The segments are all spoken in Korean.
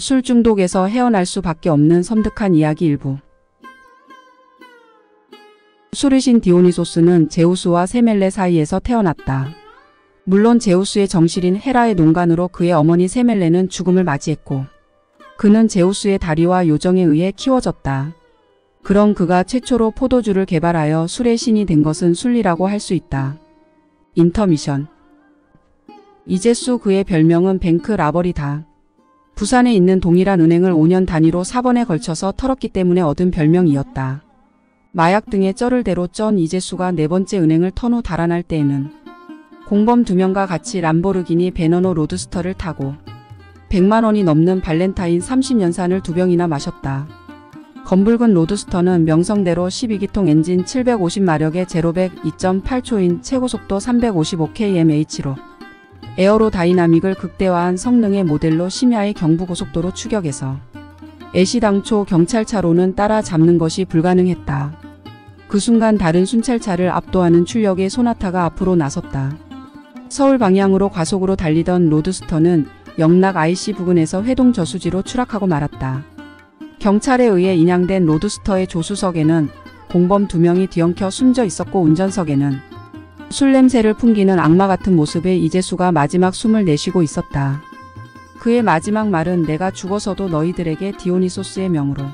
술 중독에서 헤어날 수밖에 없는 섬뜩한 이야기 일부. 술이신 디오니소스는 제우스와 세멜레 사이에서 태어났다. 물론 제우스의 정실인 헤라의 농간으로 그의 어머니 세멜레는 죽음을 맞이했고 그는 제우스의 다리와 요정에 의해 키워졌다. 그런 그가 최초로 포도주를 개발하여 술의 신이 된 것은 순리라고 할 수 있다. 인터미션. 이제수 그의 별명은 뱅크 라버리다. 부산에 있는 동일한 은행을 5년 단위로 4번에 걸쳐서 털었기 때문에 얻은 별명이었다. 마약 등의 쩔을 대로 쩐 이제수가 4번째 은행을 턴 후 달아날 때에는 공범 2명과 같이 람보르기니 베너노 로드스터를 타고 100만 원이 넘는 발렌타인 30년산을 2병이나 마셨다. 검붉은 로드스터는 명성대로 12기통 엔진 750마력의 제로백 2.8초인 최고속도 355kmh로 에어로다이나믹을 극대화한 성능의 모델로 심야의 경부고속도로 추격해서 애시당초 경찰차로는 따라잡는 것이 불가능했다. 그 순간 다른 순찰차를 압도하는 출력의 소나타가 앞으로 나섰다. 서울 방향으로 과속으로 달리던 로드스터는 영락 IC 부근에서 회동 저수지로 추락하고 말았다. 경찰에 의해 인양된 로드스터의 조수석에는 공범 2명이 뒤엉켜 숨져 있었고 운전석에는 술 냄새를 풍기는 악마 같은 모습의 이제수가 마지막 숨을 내쉬고 있었다. 그의 마지막 말은 내가 죽어서도 너희들에게 디오니소스의 명으로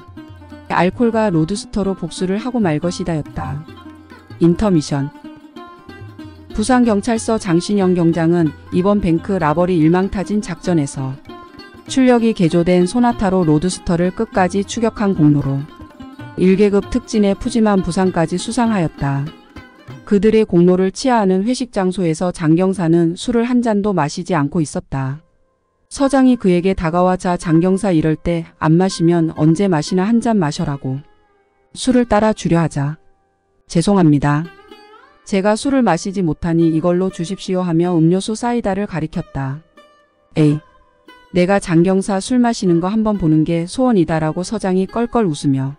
알콜과 로드스터로 복수를 하고 말 것이다였다. 인터미션. 부산경찰서 장신영 경장은 이번 뱅크 라버리 일망타진 작전에서 출력이 개조된 소나타로 로드스터를 끝까지 추격한 공로로 1계급 특진의 푸짐한 부상까지 수상하였다. 그들의 공로를 치하하는 회식 장소에서 장경사는 술을 한 잔도 마시지 않고 있었다. 서장이 그에게 다가와 자 장경사 이럴 때 안 마시면 언제 마시나 한 잔 마셔라고 술을 따라 주려 하자. 죄송합니다. 제가 술을 마시지 못하니 이걸로 주십시오 하며 음료수 사이다를 가리켰다. 에이, 내가 장경사 술 마시는 거 한번 보는 게 소원이다라고 서장이 껄껄 웃으며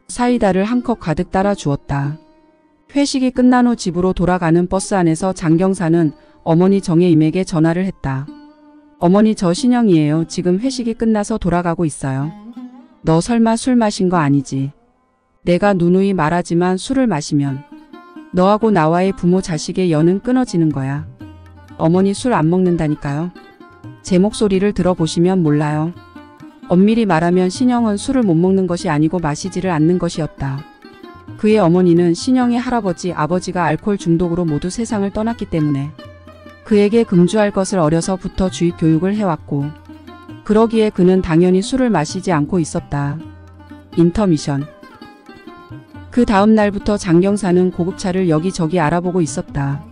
사이다를 한 컵 가득 따라 주었다. 회식이 끝난 후 집으로 돌아가는 버스 안에서 장경사는 어머니 정혜임에게 전화를 했다. 어머니 저 신영이에요. 지금 회식이 끝나서 돌아가고 있어요. 너 설마 술 마신 거 아니지? 내가 누누이 말하지만 술을 마시면 너하고 나와의 부모 자식의 연은 끊어지는 거야. 어머니 술 안 먹는다니까요. 제 목소리를 들어보시면 몰라요. 엄밀히 말하면 신영은 술을 못 먹는 것이 아니고 마시지를 않는 것이었다. 그의 어머니는 신영의 할아버지, 아버지가 알코올 중독으로 모두 세상을 떠났기 때문에 그에게 금주할 것을 어려서부터 주입 교육을 해왔고 그러기에 그는 당연히 술을 마시지 않고 있었다. 인터미션. 그 다음 날부터 장경사는 고급차를 여기저기 알아보고 있었다.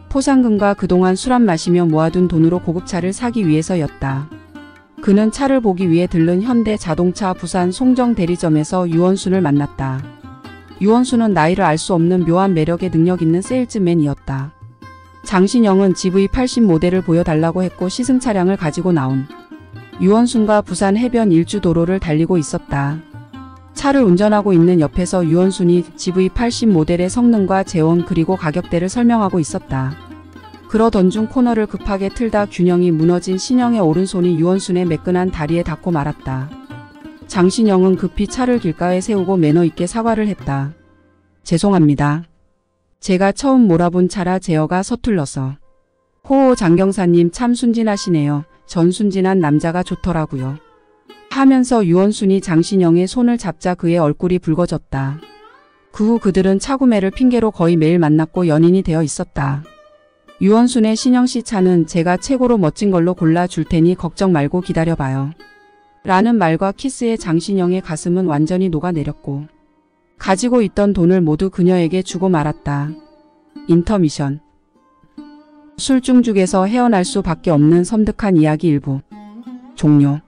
포상금과 그동안 술 안 마시며 모아둔 돈으로 고급차를 사기 위해서였다. 그는 차를 보기 위해 들른 현대자동차 부산 송정 대리점에서 유원순을 만났다. 유원순은 나이를 알 수 없는 묘한 매력에 능력 있는 세일즈맨이었다. 장신영은 GV80 모델을 보여달라고 했고 시승 차량을 가지고 나온 유원순과 부산 해변 일주도로를 달리고 있었다. 차를 운전하고 있는 옆에서 유원순이 GV80 모델의 성능과 재원 그리고 가격대를 설명하고 있었다. 그러던 중 코너를 급하게 틀다 균형이 무너진 신영의 오른손이 유원순의 매끈한 다리에 닿고 말았다. 장신영은 급히 차를 길가에 세우고 매너 있게 사과를 했다. 죄송합니다. 제가 처음 몰아본 차라 제어가 서툴러서. 호호 장경사님 참 순진하시네요. 전 순진한 남자가 좋더라고요. 하면서 유원순이 장신영의 손을 잡자 그의 얼굴이 붉어졌다. 그 후 그들은 차구매를 핑계로 거의 매일 만났고 연인이 되어 있었다. 유원순의 신영씨 차는 제가 최고로 멋진 걸로 골라줄 테니 걱정 말고 기다려봐요. 라는 말과 키스에 장신영의 가슴은 완전히 녹아내렸고 가지고 있던 돈을 모두 그녀에게 주고 말았다. 인터미션. 술중죽에서 헤어날 수밖에 없는 섬뜩한 이야기 일부. 종료.